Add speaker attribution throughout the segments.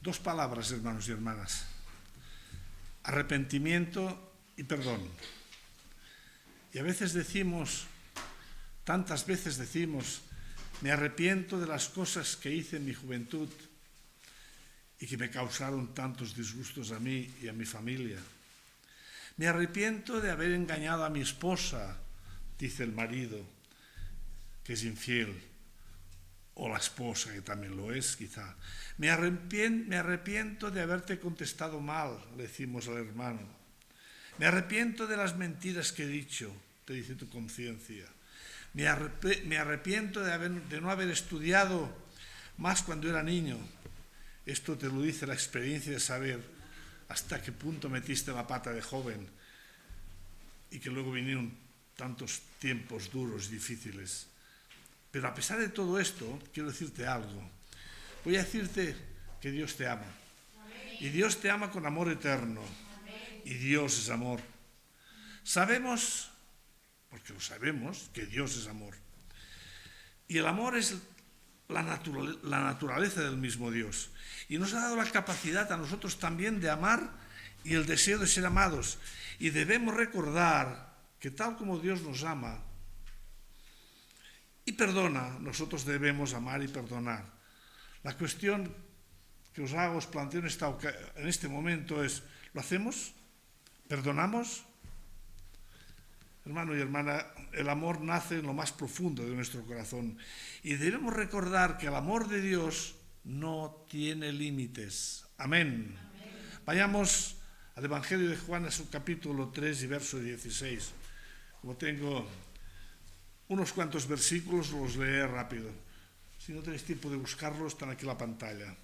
Speaker 1: Dos palabras, hermanos y hermanas: arrepentimiento y perdón. Y a veces decimos, tantas veces decimos, me arrepiento de las cosas que hice en mi juventud y que me causaron tantos disgustos a mí y a mi familia. Me arrepiento de haber engañado a mi esposa, dice el marido, que es infiel, o la esposa, que también lo es, quizá. Me arrepiento de haberte contestado mal, le decimos al hermano. Me arrepiento de las mentiras que he dicho, te dice tu conciencia. Me arrepiento de no haber estudiado más cuando era niño. Esto te lo dice la experiencia de saber hasta qué punto metiste la pata de joven y que luego vinieron tantos tiempos duros y difíciles. Pero a pesar de todo esto, quiero decirte algo. Voy a decirte que Dios te ama. Amén. Y Dios te ama con amor eterno. Amén. Y Dios es amor. Sabemos, porque lo sabemos, que Dios es amor. Y el amor es la naturaleza del mismo Dios. Y nos ha dado la capacidad a nosotros también de amar y el deseo de ser amados. Y debemos recordar que tal como Dios nos ama y perdona, nosotros debemos amar y perdonar. La cuestión que os planteo en este momento es, ¿lo hacemos? ¿Perdonamos? Hermano y hermana, el amor nace en lo más profundo de nuestro corazón y debemos recordar que el amor de Dios no tiene límites. Amén. Amén. Vayamos al Evangelio de Juan, a su capítulo 3 y verso 16. Como tengo unos cuantos versículos, los leeré rápido. Si no tenéis tiempo de buscarlos, están aquí en la pantalla.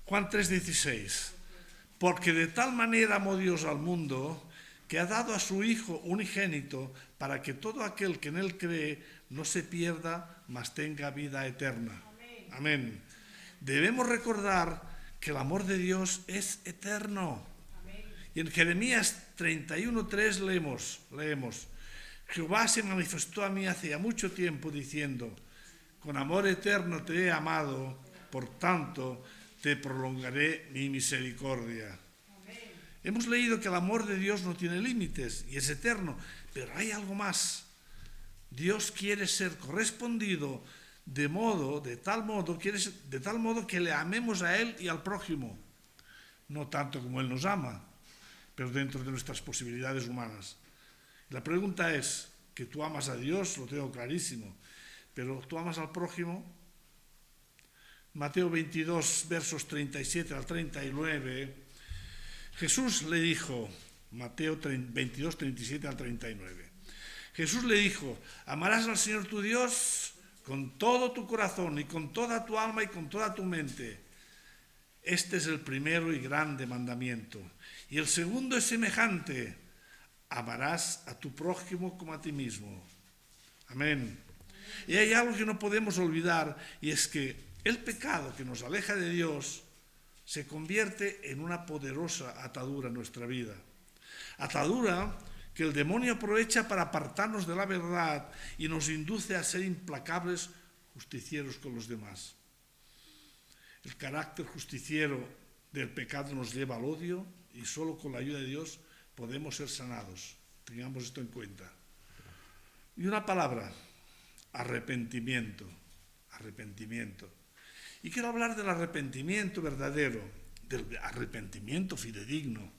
Speaker 1: Juan 3:16. Porque de tal manera amó Dios al mundo, que ha dado a su Hijo unigénito, para que todo aquel que en él cree no se pierda, mas tenga vida eterna. Amén. Amén. Debemos recordar que el amor de Dios es eterno. Amén. Y en Jeremías 31:3 leemos, Jehová se manifestó a mí hace ya mucho tiempo diciendo, con amor eterno te he amado, por tanto te prolongaré mi misericordia. Amén. Hemos leído que el amor de Dios no tiene límites y es eterno, pero hay algo más. Dios quiere ser correspondido de tal modo que le amemos a Él y al prójimo. No tanto como Él nos ama, pero dentro de nuestras posibilidades humanas. La pregunta es, que tú amas a Dios, lo tengo clarísimo, pero ¿tú amas al prójimo? Mateo 22, versos 37 al 39, Jesús le dijo, Mateo 22, 37 al 39, Jesús le dijo, amarás al Señor tu Dios con todo tu corazón y con toda tu alma y con toda tu mente. Este es el primero y grande mandamiento. Y el segundo es semejante, amarás a tu prójimo como a ti mismo. Amén. Y hay algo que no podemos olvidar, y es que el pecado que nos aleja de Dios se convierte en una poderosa atadura en nuestra vida. Atadura que el demonio aprovecha para apartarnos de la verdad y nos induce a ser implacables justicieros con los demás. El carácter justiciero del pecado nos lleva al odio y solo con la ayuda de Dios podemos ser sanados. Tengamos esto en cuenta. Y una palabra, arrepentimiento. Arrepentimiento. Y quiero hablar del arrepentimiento verdadero, del arrepentimiento fidedigno.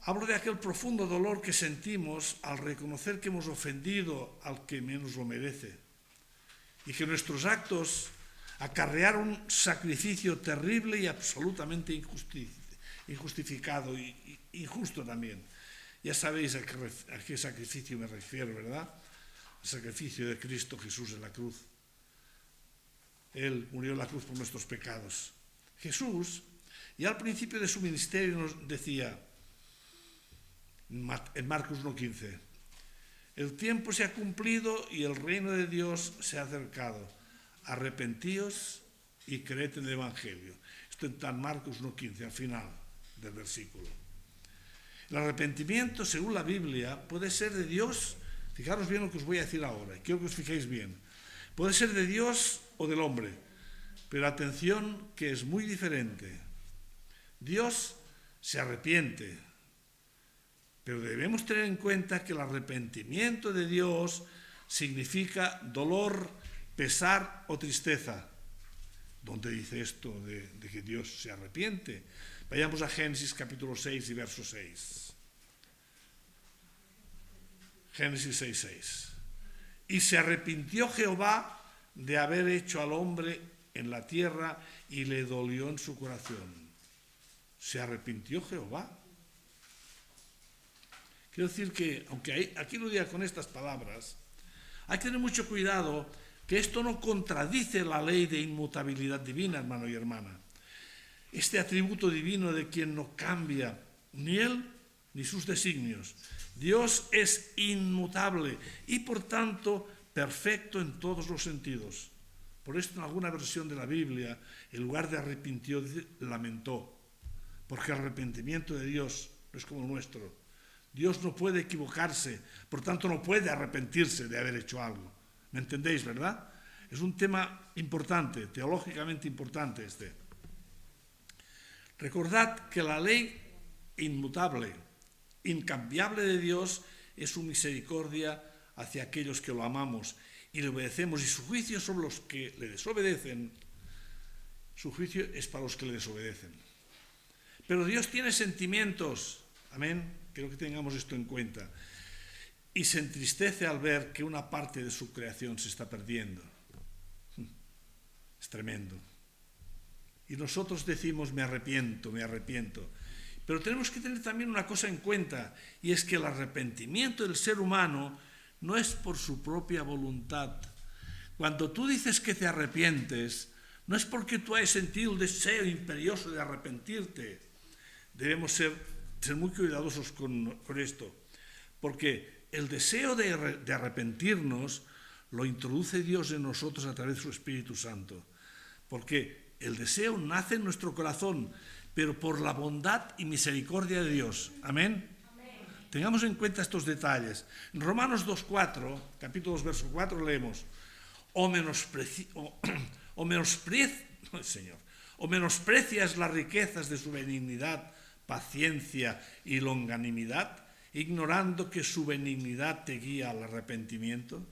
Speaker 1: Hablo de aquel profundo dolor que sentimos al reconocer que hemos ofendido al que menos lo merece y que nuestros actos acarrearon un sacrificio terrible y absolutamente injustificado y injusto también. Ya sabéis a qué sacrificio me refiero, ¿verdad? Al sacrificio de Cristo Jesús en la cruz. Él murió en la cruz por nuestros pecados. Jesús, ya al principio de su ministerio nos decía, en Marcos 1:15, el tiempo se ha cumplido y el reino de Dios se ha acercado. Arrepentíos y creed en el Evangelio. Esto está en Marcos 1:15, al final del versículo. El arrepentimiento, según la Biblia, puede ser de Dios. Fijaros bien lo que os voy a decir ahora, quiero que os fijéis bien. Puede ser de Dios o del hombre. Pero atención, que es muy diferente. Dios se arrepiente, pero debemos tener en cuenta que el arrepentimiento de Dios significa dolor, pesar o tristeza. ¿Dónde dice esto de que Dios se arrepiente? Vayamos a Génesis capítulo 6 y verso 6. Génesis 6:6. Y se arrepintió Jehová de haber hecho al hombre en la tierra y le dolió en su corazón. Se arrepintió Jehová. Quiero decir que, aunque aquí lo diga con estas palabras, hay que tener mucho cuidado que esto no contradice la ley de inmutabilidad divina, hermano y hermana. Este atributo divino de quien no cambia ni él ni sus designios. Dios es inmutable y por tanto perfecto en todos los sentidos. Por esto en alguna versión de la Biblia, en lugar de arrepintió, lamentó. Porque el arrepentimiento de Dios no es como el nuestro. Dios no puede equivocarse, por tanto no puede arrepentirse de haber hecho algo. ¿Me entendéis, verdad? Es un tema importante, teológicamente importante este. Recordad que la ley inmutable, incambiable de Dios es su misericordia hacia aquellos que lo amamos y le obedecemos, y su juicio sobre los que le desobedecen, su juicio es para los que le desobedecen. Pero Dios tiene sentimientos, amén, quiero que tengamos esto en cuenta, y se entristece al ver que una parte de su creación se está perdiendo. Es tremendo. Y nosotros decimos, me arrepiento, me arrepiento. Pero tenemos que tener también una cosa en cuenta, y es que el arrepentimiento del ser humano no es por su propia voluntad. Cuando tú dices que te arrepientes, no es porque tú hayas sentido el deseo imperioso de arrepentirte. Debemos ser muy cuidadosos con esto, porque el deseo de arrepentirnos lo introduce Dios en nosotros a través de su Espíritu Santo, porque el deseo nace en nuestro corazón, pero por la bondad y misericordia de Dios. Amén. Tengamos en cuenta estos detalles. En Romanos 2:4, capítulo 2, verso 4, leemos: o menosprecias las riquezas de su benignidad, paciencia y longanimidad, ignorando que su benignidad te guía al arrepentimiento.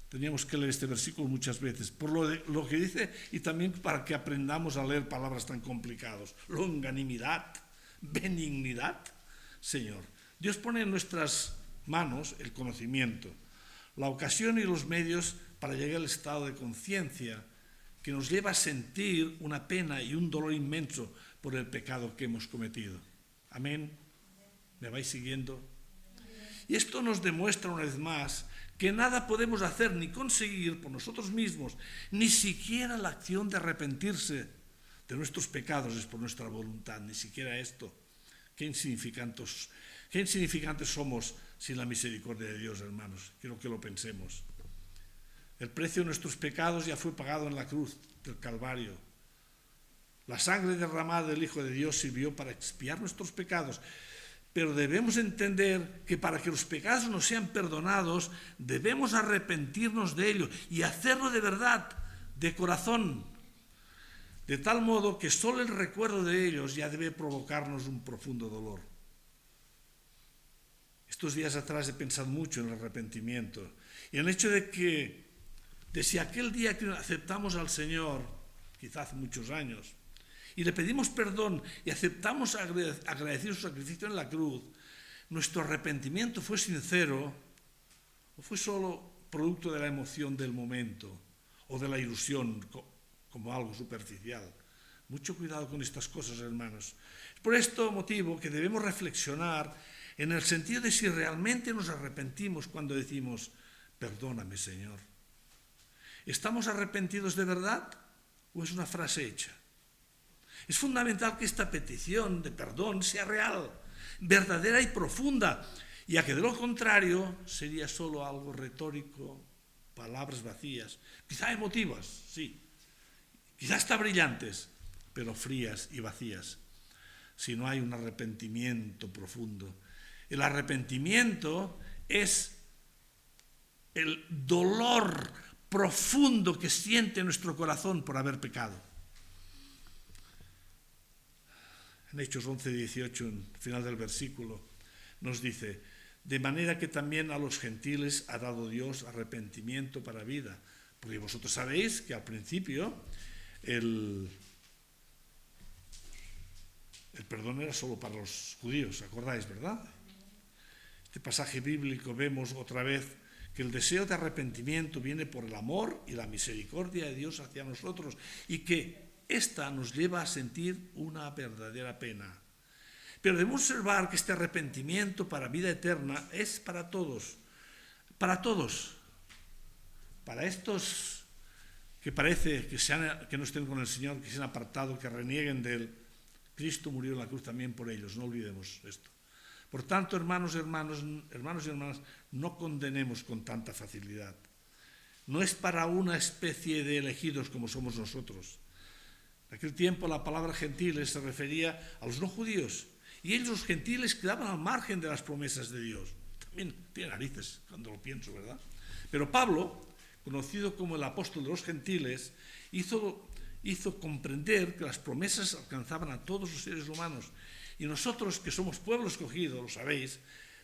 Speaker 1: Teníamos que leer este versículo muchas veces, por lo que dice, y también para que aprendamos a leer palabras tan complicadas. Longanimidad, benignidad. Señor, Dios pone en nuestras manos el conocimiento, la ocasión y los medios para llegar al estado de conciencia que nos lleva a sentir una pena y un dolor inmenso por el pecado que hemos cometido. Amén. ¿Me vais siguiendo? Y esto nos demuestra una vez más que nada podemos hacer ni conseguir por nosotros mismos, ni siquiera la acción de arrepentirse de nuestros pecados es por nuestra voluntad, ni siquiera esto. Qué insignificantes somos sin la misericordia de Dios, hermanos. Quiero que lo pensemos. El precio de nuestros pecados ya fue pagado en la cruz del Calvario. La sangre derramada del Hijo de Dios sirvió para expiar nuestros pecados. Pero debemos entender que para que los pecados nos sean perdonados, debemos arrepentirnos de ellos y hacerlo de verdad, de corazón, de tal modo que solo el recuerdo de ellos ya debe provocarnos un profundo dolor. Estos días atrás he pensado mucho en el arrepentimiento y en el hecho de si aquel día que aceptamos al Señor, quizás hace muchos años, y le pedimos perdón y aceptamos agradecer su sacrificio en la cruz, nuestro arrepentimiento fue sincero o fue solo producto de la emoción del momento o de la ilusión como algo superficial. Mucho cuidado con estas cosas, hermanos. Es por este motivo que debemos reflexionar en el sentido de si realmente nos arrepentimos cuando decimos, perdóname, Señor. ¿Estamos arrepentidos de verdad o es una frase hecha? Es fundamental que esta petición de perdón sea real, verdadera y profunda, ya que de lo contrario sería solo algo retórico, palabras vacías, quizá emotivas, sí, quizá hasta brillantes, pero frías y vacías, si no hay un arrepentimiento profundo. El arrepentimiento es el dolor profundo que siente nuestro corazón por haber pecado. En Hechos 11:18, en el final del versículo, nos dice: de manera que también a los gentiles ha dado Dios arrepentimiento para vida. Porque vosotros sabéis que al principio el perdón era solo para los judíos, ¿acordáis, verdad? Este pasaje bíblico vemos otra vez que el deseo de arrepentimiento viene por el amor y la misericordia de Dios hacia nosotros, y que esta nos lleva a sentir una verdadera pena. Pero debemos observar que este arrepentimiento para vida eterna es para todos, para todos. Para estos que parece que no estén con el Señor, que se han apartado, que renieguen de Él, Cristo murió en la cruz también por ellos, no olvidemos esto. Por tanto, hermanos y hermanas, no condenemos con tanta facilidad. No es para una especie de elegidos como somos nosotros. En aquel tiempo la palabra gentiles se refería a los no judíos, y ellos, los gentiles, quedaban al margen de las promesas de Dios. También tiene narices cuando lo pienso, ¿verdad? Pero Pablo, conocido como el apóstol de los gentiles, hizo comprender que las promesas alcanzaban a todos los seres humanos. Y nosotros, que somos pueblo escogido, lo sabéis,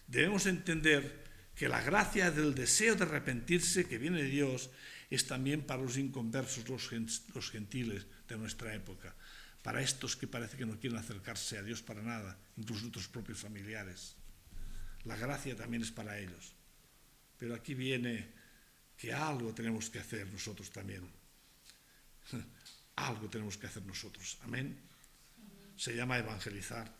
Speaker 1: debemos entender que la gracia del deseo de arrepentirse que viene de Dios es también para los inconversos, los gentiles de nuestra época, para estos que parece que no quieren acercarse a Dios para nada, incluso nuestros propios familiares. La gracia también es para ellos. Pero aquí viene que algo tenemos que hacer nosotros también. Algo tenemos que hacer nosotros. Amén. Se llama evangelizar.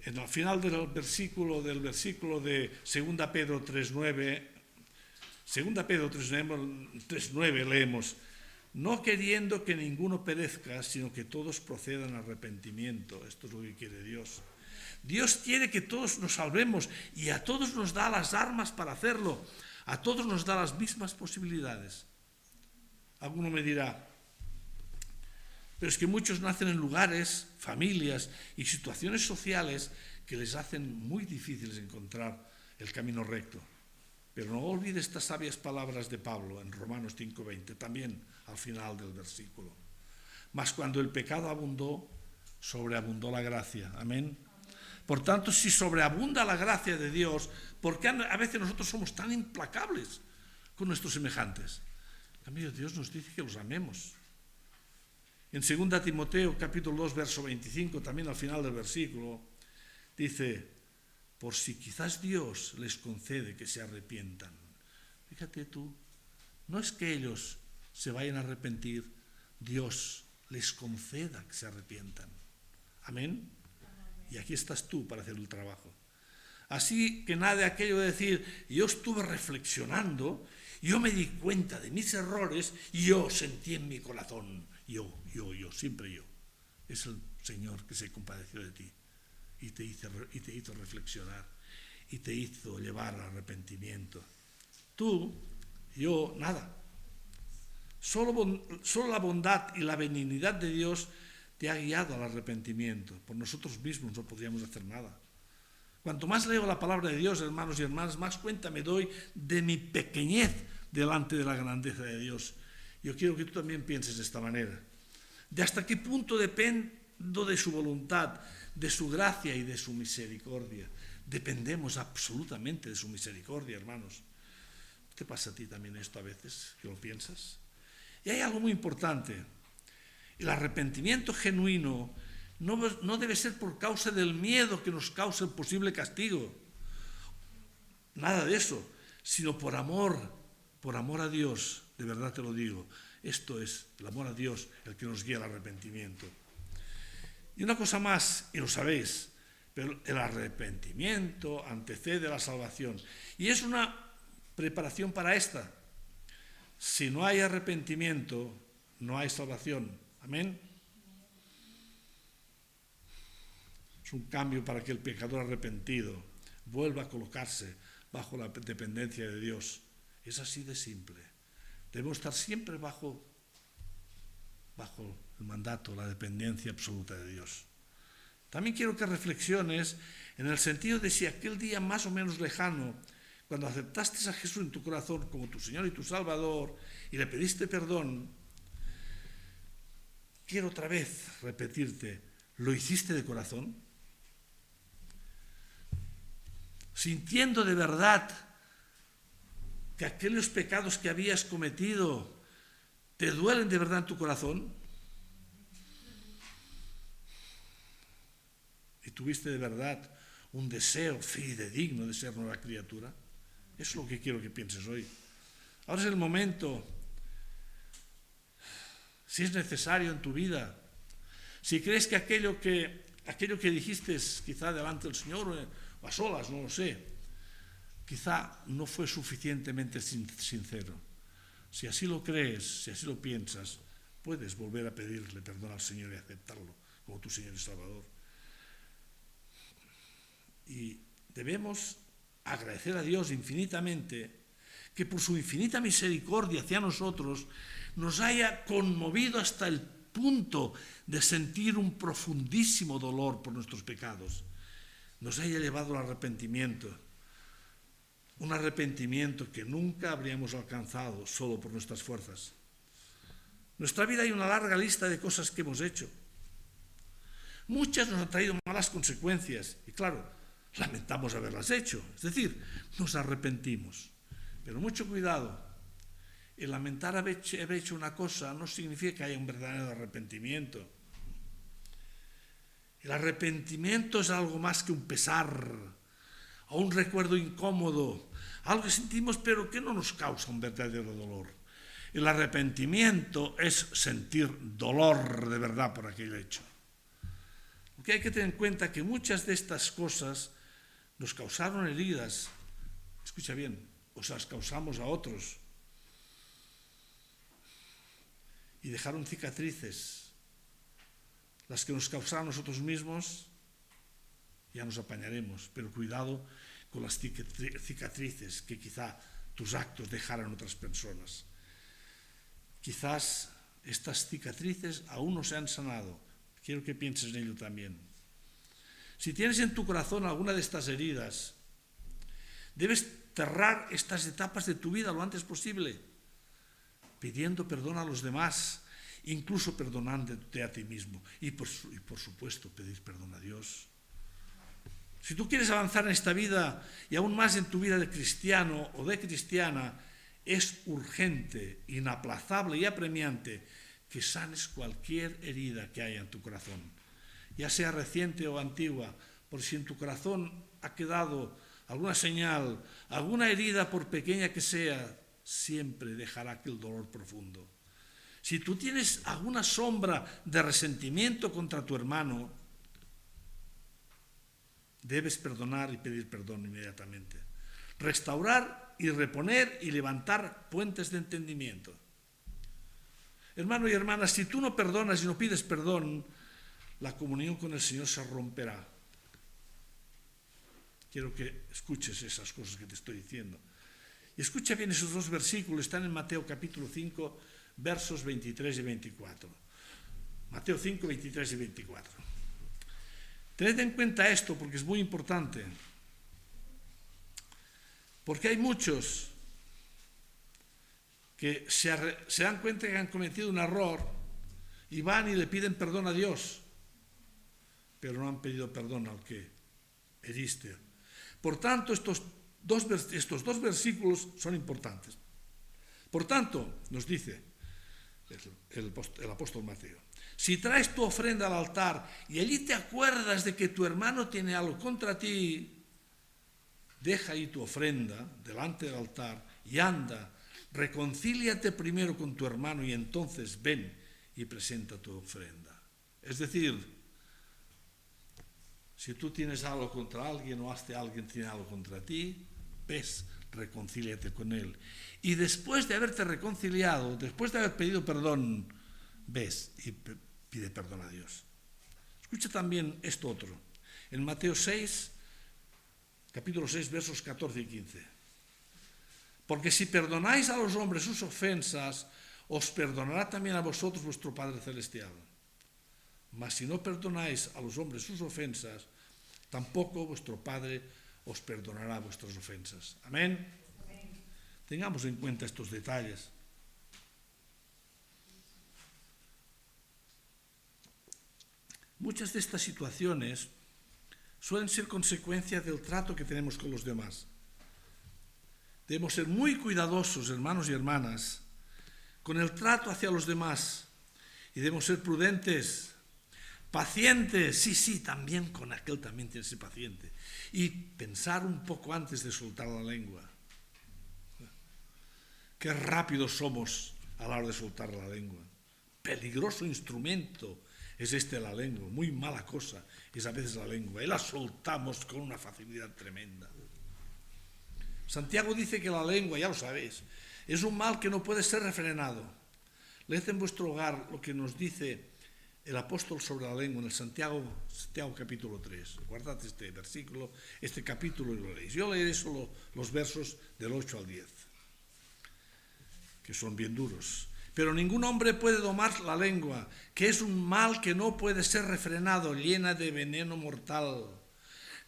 Speaker 1: En el final del versículo de 2 Pedro 3:9 leemos: no queriendo que ninguno perezca, sino que todos procedan al arrepentimiento. Esto es lo que quiere Dios. Dios quiere que todos nos salvemos, y a todos nos da las armas para hacerlo. A todos nos da las mismas posibilidades. Alguno me dirá: pero es que muchos nacen en lugares, familias y situaciones sociales que les hacen muy difíciles encontrar el camino recto. Pero no olvide estas sabias palabras de Pablo en Romanos 5:20, también al final del versículo. Mas cuando el pecado abundó, sobreabundó la gracia. Amén. Por tanto, si sobreabunda la gracia de Dios, ¿por qué a veces nosotros somos tan implacables con nuestros semejantes? En cambio, Dios nos dice que los amemos. En 2 Timoteo capítulo 2, verso 25, también al final del versículo, dice: por si quizás Dios les concede que se arrepientan. Fíjate tú, no es que ellos se vayan a arrepentir, Dios les conceda que se arrepientan. Amén. Y aquí estás tú para hacer el trabajo. Así que nada de aquello de decir: yo estuve reflexionando, yo me di cuenta de mis errores y yo sentí en mi corazón, yo, siempre yo. Es el Señor que se compadeció de ti y te hizo reflexionar y te hizo llevar al arrepentimiento. Tú, yo, nada. Solo la bondad y la benignidad de Dios te ha guiado al arrepentimiento. Por nosotros mismos no podríamos hacer nada. Cuanto más leo la palabra de Dios, hermanos y hermanas, más cuenta me doy de mi pequeñez delante de la grandeza de Dios. Yo quiero que tú también pienses de esta manera. De hasta qué punto dependo de su voluntad, de su gracia y de su misericordia. Dependemos absolutamente de su misericordia, hermanos. ¿Te pasa a ti también esto a veces, que lo piensas? Y hay algo muy importante. El arrepentimiento genuino no debe ser por causa del miedo que nos causa el posible castigo. Nada de eso, sino por amor a Dios, de verdad te lo digo. Esto es el amor a Dios el que nos guía al arrepentimiento. Y una cosa más, y lo sabéis, pero el arrepentimiento antecede a la salvación. Y es una preparación para esta. Si no hay arrepentimiento, no hay salvación. Amén. Es un cambio para que el pecador arrepentido vuelva a colocarse bajo la dependencia de Dios. Es así de simple. Debemos estar siempre bajo el mandato, la dependencia absoluta de Dios. También quiero que reflexiones en el sentido de si aquel día más o menos lejano, cuando aceptaste a Jesús en tu corazón como tu Señor y tu Salvador y le pediste perdón, quiero otra vez repetirte, ¿lo hiciste de corazón? Sintiendo de verdad que aquellos pecados que habías cometido te duelen de verdad en tu corazón, y tuviste de verdad un deseo fidedigno de ser nueva criatura. Eso es lo que quiero que pienses hoy. Ahora es el momento, si es necesario en tu vida, si crees que aquello que dijiste quizá delante del Señor o a solas, no lo sé, quizá no fue suficientemente sincero. Si así lo crees, si así lo piensas, puedes volver a pedirle perdón al Señor y aceptarlo como tu Señor y Salvador. Y debemos agradecer a Dios infinitamente que por su infinita misericordia hacia nosotros nos haya conmovido hasta el punto de sentir un profundísimo dolor por nuestros pecados. Nos haya llevado al arrepentimiento. Un arrepentimiento que nunca habríamos alcanzado solo por nuestras fuerzas. En nuestra vida hay una larga lista de cosas que hemos hecho. Muchas nos han traído malas consecuencias y claro, lamentamos haberlas hecho, es decir, nos arrepentimos. Pero mucho cuidado, el lamentar haber hecho una cosa no significa que haya un verdadero arrepentimiento. El arrepentimiento es algo más que un pesar, o un recuerdo incómodo, algo que sentimos pero que no nos causa un verdadero dolor. El arrepentimiento es sentir dolor de verdad por aquel hecho. Porque hay que tener en cuenta que muchas de estas cosas nos causaron heridas, escucha bien, o se las causamos a otros, y dejaron cicatrices. Las que nos causaron a nosotros mismos, ya nos apañaremos, pero cuidado con las cicatrices que quizá tus actos dejaran otras personas. Quizás estas cicatrices aún no se han sanado. Quiero que pienses en ello también. Si tienes en tu corazón alguna de estas heridas, debes cerrar estas etapas de tu vida lo antes posible, pidiendo perdón a los demás, incluso perdonándote a ti mismo. Y por supuesto, pedir perdón a Dios. Si tú quieres avanzar en esta vida y aún más en tu vida de cristiano o de cristiana, es urgente, inaplazable y apremiante que sanes cualquier herida que haya en tu corazón, ya sea reciente o antigua, por si en tu corazón ha quedado alguna señal, alguna herida por pequeña que sea, siempre dejará aquel dolor profundo. Si tú tienes alguna sombra de resentimiento contra tu hermano, debes perdonar y pedir perdón inmediatamente. Restaurar y reponer y levantar puentes de entendimiento. Hermano y hermana, si tú no perdonas y no pides perdón, la comunión con el Señor se romperá. Quiero que escuches esas cosas que te estoy diciendo. Y escucha bien esos dos versículos, están en Mateo capítulo 5, versos 23 y 24. Mateo 5, 23 y 24. Tened en cuenta esto porque es muy importante. Porque hay muchos que se dan cuenta que han cometido un error y van y le piden perdón a Dios, pero no han pedido perdón al que heriste. Por tanto, estos dos versículos son importantes. Por tanto, nos dice el apóstol Mateo, si traes tu ofrenda al altar y allí te acuerdas de que tu hermano tiene algo contra ti, deja ahí tu ofrenda delante del altar y anda, reconcíliate primero con tu hermano y entonces ven y presenta tu ofrenda. Es decir, si tú tienes algo contra alguien o alguien tiene algo contra ti, ves, reconcíliate con él. Y después de haberte reconciliado, después de haber pedido perdón, ves y pide perdón a Dios. Escucha también esto otro. En Mateo 6, capítulo 6, versos 14 y 15. Porque si perdonáis a los hombres sus ofensas, os perdonará también a vosotros vuestro Padre Celestial. Mas si no perdonáis a los hombres sus ofensas, tampoco vuestro Padre os perdonará vuestras ofensas. Amén. Tengamos en cuenta estos detalles. Muchas de estas situaciones suelen ser consecuencia del trato que tenemos con los demás. Debemos ser muy cuidadosos, hermanos y hermanas, con el trato hacia los demás, y debemos ser prudentes, pacientes, sí, también con aquel también tiene que ser paciente, y pensar un poco antes de soltar la lengua. Qué rápidos somos a la hora de soltar la lengua. Peligroso instrumento es la lengua, muy mala cosa es a veces la lengua, y la soltamos con una facilidad tremenda. Santiago dice que la lengua, ya lo sabéis, es un mal que no puede ser refrenado. Leed en vuestro hogar lo que nos dice el apóstol sobre la lengua en el Santiago capítulo 3. Guardad este versículo, este capítulo y lo leéis. Yo leeré solo los versos del 8 al 10, que son bien duros. Pero ningún hombre puede domar la lengua, que es un mal que no puede ser refrenado, llena de veneno mortal.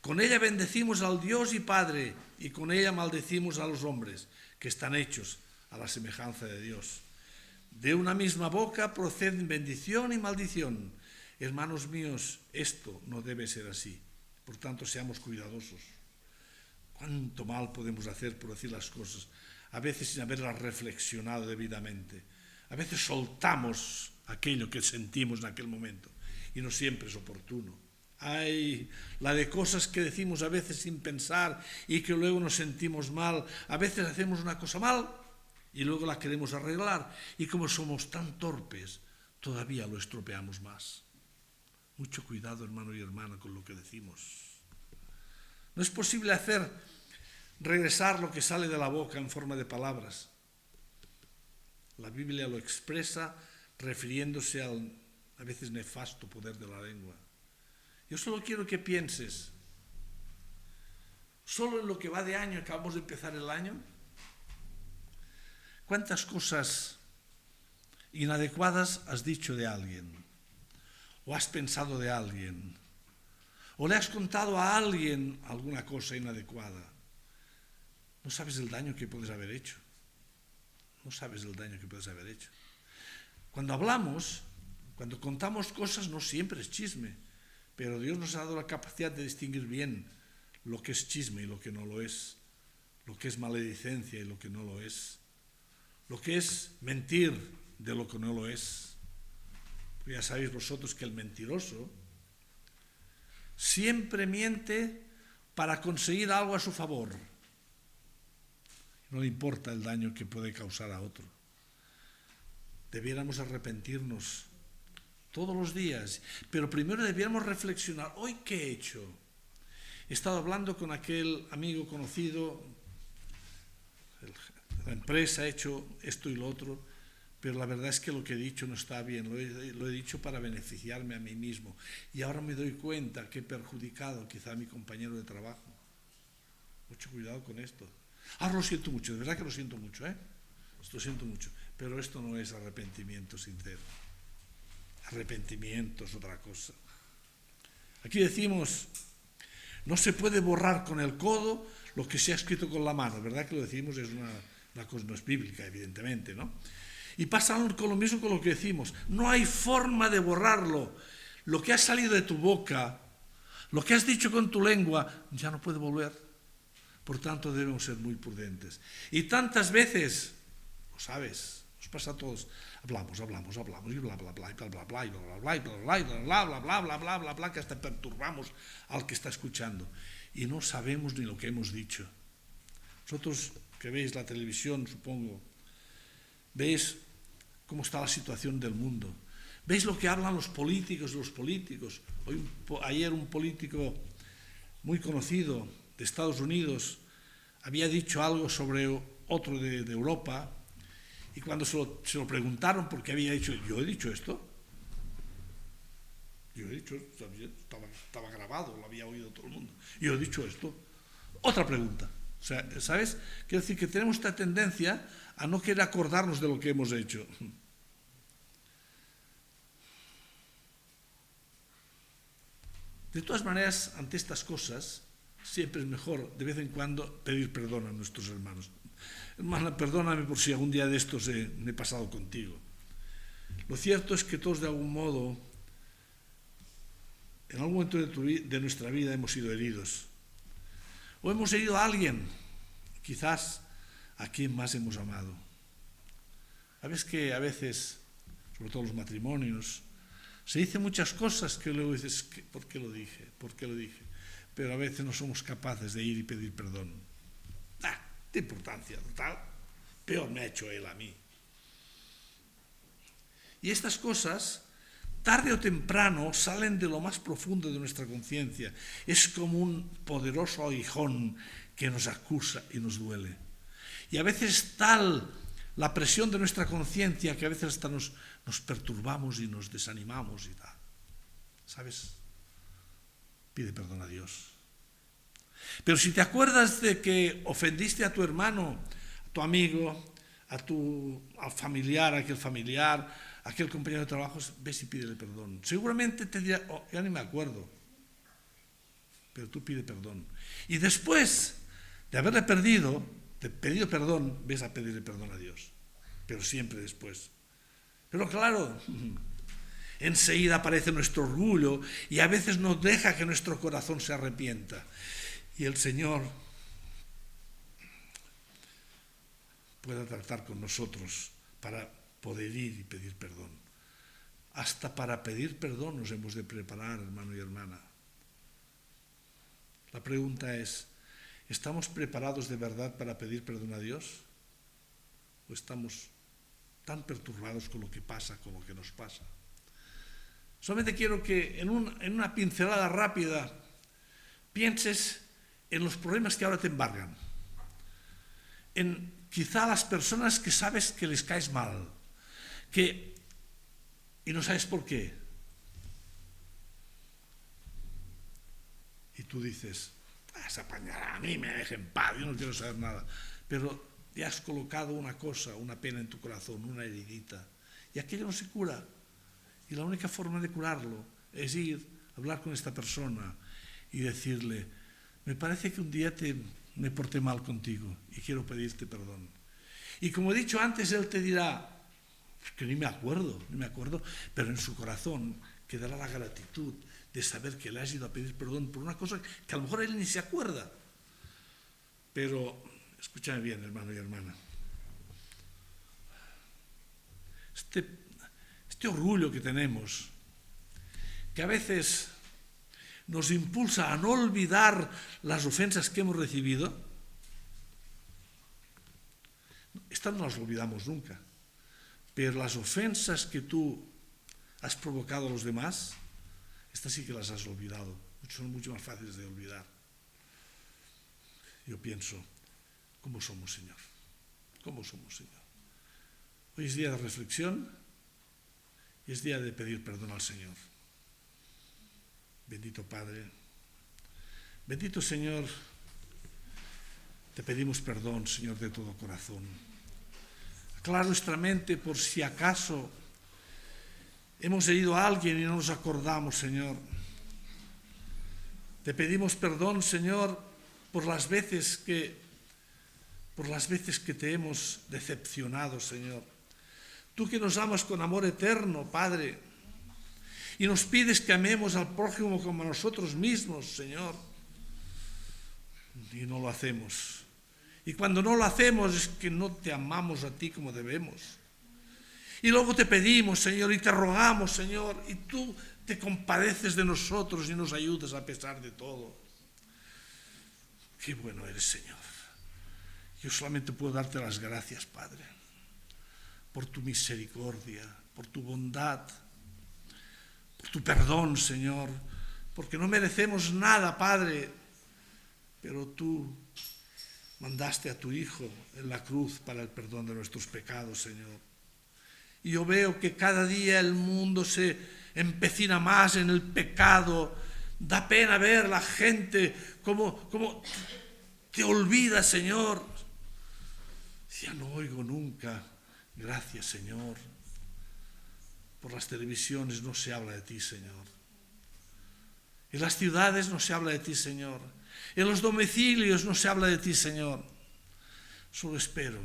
Speaker 1: Con ella bendecimos al Dios y Padre, y con ella maldecimos a los hombres, que están hechos a la semejanza de Dios. De una misma boca proceden bendición y maldición. Hermanos míos, esto no debe ser así. Por tanto, seamos cuidadosos. ¿Cuánto mal podemos hacer por decir las cosas, a veces sin haberlas reflexionado debidamente? A veces soltamos aquello que sentimos en aquel momento y no siempre es oportuno. Hay la de cosas que decimos a veces sin pensar y que luego nos sentimos mal. A veces hacemos una cosa mal y luego la queremos arreglar, y como somos tan torpes, todavía lo estropeamos más. Mucho cuidado, hermano y hermana, con lo que decimos. No es posible hacer regresar lo que sale de la boca en forma de palabras. La Biblia lo expresa refiriéndose al a veces nefasto poder de la lengua. Yo solo quiero que pienses, solo en lo que va de año, acabamos de empezar el año, ¿cuántas cosas inadecuadas has dicho de alguien? ¿O has pensado de alguien? ¿O le has contado a alguien alguna cosa inadecuada? No sabes el daño que puedes haber hecho. No sabes el daño que puedes haber hecho. Cuando hablamos, cuando contamos cosas, no siempre es chisme, pero Dios nos ha dado la capacidad de distinguir bien lo que es chisme y lo que no lo es, lo que es maledicencia y lo que no lo es, lo que es mentir de lo que no lo es. Pues ya sabéis vosotros que el mentiroso siempre miente para conseguir algo a su favor. No le importa el daño que puede causar a otro. Debiéramos arrepentirnos todos los días, pero primero debiéramos reflexionar, ¿hoy qué he hecho? He estado hablando con aquel amigo conocido, la empresa ha hecho esto y lo otro, pero la verdad es que lo que he dicho no está bien, lo he dicho para beneficiarme a mí mismo, y ahora me doy cuenta que he perjudicado quizá a mi compañero de trabajo. Mucho cuidado con esto. Ahora lo siento mucho, de verdad que lo siento mucho, lo siento mucho, pero esto no es arrepentimiento sincero. Arrepentimiento es otra cosa. Aquí decimos, no se puede borrar con el codo lo que se ha escrito con la mano, ¿verdad que lo decimos? Es una cosa, no es bíblica, evidentemente, ¿no? Y pasa con lo mismo con lo que decimos, no hay forma de borrarlo. Lo que ha salido de tu boca, lo que has dicho con tu lengua, ya no puede volver. Por tanto, debemos ser muy prudentes. Y tantas veces, lo sabes, nos pasa a todos, hablamos, y bla, bla, bla, y bla, bla, bla, y bla, bla, bla, y bla, bla, y bla, bla, bla, bla, bla, bla, bla, bla, que hasta perturbamos al que está escuchando. Y no sabemos ni lo que hemos dicho. Vosotros que veis la televisión, supongo, veis cómo está la situación del mundo. Veis lo que hablan los políticos. Ayer un político muy conocido de Estados Unidos había dicho algo sobre otro de Europa, y cuando se lo preguntaron por qué había dicho, yo he dicho esto, estaba grabado, lo había oído todo el mundo, yo he dicho esto. Otra pregunta. O sea, ¿sabes? Quiero decir que tenemos esta tendencia a no querer acordarnos de lo que hemos hecho. De todas maneras, ante estas cosas, siempre es mejor de vez en cuando pedir perdón a nuestros hermanos. Hermana, perdóname por si algún día de estos me he pasado contigo. Lo cierto es que todos de algún modo, en algún momento de nuestra vida hemos sido heridos. O hemos herido a alguien, quizás a quien más hemos amado. Sabes que a veces, sobre todo los matrimonios, se dicen muchas cosas que luego dices, ¿por qué lo dije? ¿Por qué lo dije? Pero a veces no somos capaces de ir y pedir perdón. De importancia, total. Peor me ha hecho él a mí. Y estas cosas, tarde o temprano, salen de lo más profundo de nuestra conciencia. Es como un poderoso aguijón que nos acusa y nos duele. Y a veces es tal la presión de nuestra conciencia que a veces hasta nos perturbamos y nos desanimamos y tal. ¿Sabes? Pide perdón a Dios. Pero si te acuerdas de que ofendiste a tu hermano, a tu amigo, al familiar, a aquel compañero de trabajo, ves y pídele perdón. Seguramente te dirá, ya ni me acuerdo, pero tú pide perdón. Y después de haberle pedido perdón, ves a pedirle perdón a Dios. Pero siempre después. Pero claro, enseguida aparece nuestro orgullo y a veces nos deja que nuestro corazón se arrepienta. Y el Señor pueda tratar con nosotros para poder ir y pedir perdón. Hasta para pedir perdón nos hemos de preparar, hermano y hermana. La pregunta es, ¿estamos preparados de verdad para pedir perdón a Dios? ¿O estamos tan perturbados con lo que pasa, con lo que nos pasa? Solamente quiero que en una pincelada rápida pienses en los problemas que ahora te embargan, en quizá las personas que sabes que les caes mal, y no sabes por qué. Y tú dices, se apañará, a mí me deja en paz, yo no quiero saber nada. Pero te has colocado una cosa, una pena en tu corazón, una heridita, y aquello no se cura. Y la única forma de curarlo es ir a hablar con esta persona y decirle, me parece que un día me porté mal contigo y quiero pedirte perdón. Y como he dicho antes, él te dirá, que ni me acuerdo, pero en su corazón quedará la gratitud de saber que le has ido a pedir perdón por una cosa que a lo mejor él ni se acuerda. Pero, escúchame bien, hermano y hermana, este orgullo que tenemos, que a veces nos impulsa a no olvidar las ofensas que hemos recibido, estas no las olvidamos nunca, pero las ofensas que tú has provocado a los demás, estas sí que las has olvidado, son mucho más fáciles de olvidar. Yo pienso, ¿cómo somos, Señor? ¿Cómo somos, Señor? Hoy es día de reflexión y es día de pedir perdón al Señor. Bendito Padre, bendito Señor, te pedimos perdón, Señor, de todo corazón. Aclara nuestra mente por si acaso hemos herido a alguien y no nos acordamos, Señor. Te pedimos perdón, Señor, por las veces que te hemos decepcionado, Señor. Tú que nos amas con amor eterno, Padre, y nos pides que amemos al prójimo como a nosotros mismos, Señor. Y no lo hacemos. Y cuando no lo hacemos es que no te amamos a ti como debemos. Y luego te pedimos, Señor, y te rogamos, Señor, y tú te compadeces de nosotros y nos ayudas a pesar de todo. Qué bueno eres, Señor. Yo solamente puedo darte las gracias, Padre, por tu misericordia, por tu bondad, por tu perdón, Señor, porque no merecemos nada, Padre, pero tú mandaste a tu Hijo en la cruz para el perdón de nuestros pecados, Señor. Y yo veo que cada día el mundo se empecina más en el pecado. Da pena ver la gente como te olvida, Señor. Ya no oigo nunca, gracias, Señor. Por las televisiones no se habla de ti, Señor. En las ciudades no se habla de ti, Señor. En los domicilios no se habla de ti, Señor. Solo espero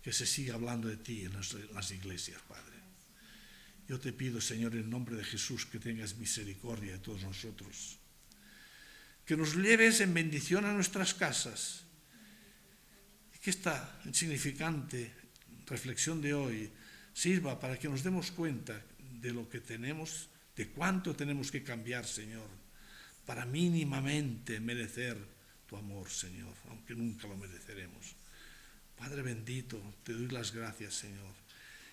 Speaker 1: que se siga hablando de ti en las iglesias, Padre. Yo te pido, Señor, en nombre de Jesús, que tengas misericordia de todos nosotros. Que nos lleves en bendición a nuestras casas. Y que esta insignificante reflexión de hoy sirva para que nos demos cuenta de lo que tenemos, de cuánto tenemos que cambiar, Señor, para mínimamente merecer tu amor, Señor, aunque nunca lo mereceremos. Padre bendito, te doy las gracias, Señor,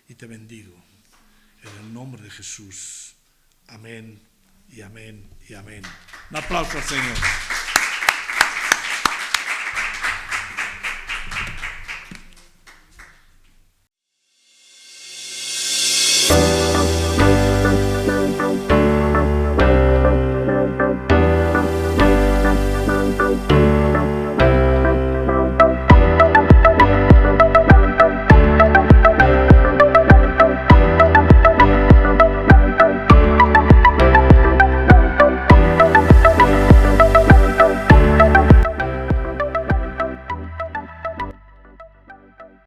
Speaker 1: y te bendigo. En el nombre de Jesús. Amén y amén y amén. Un aplauso al Señor.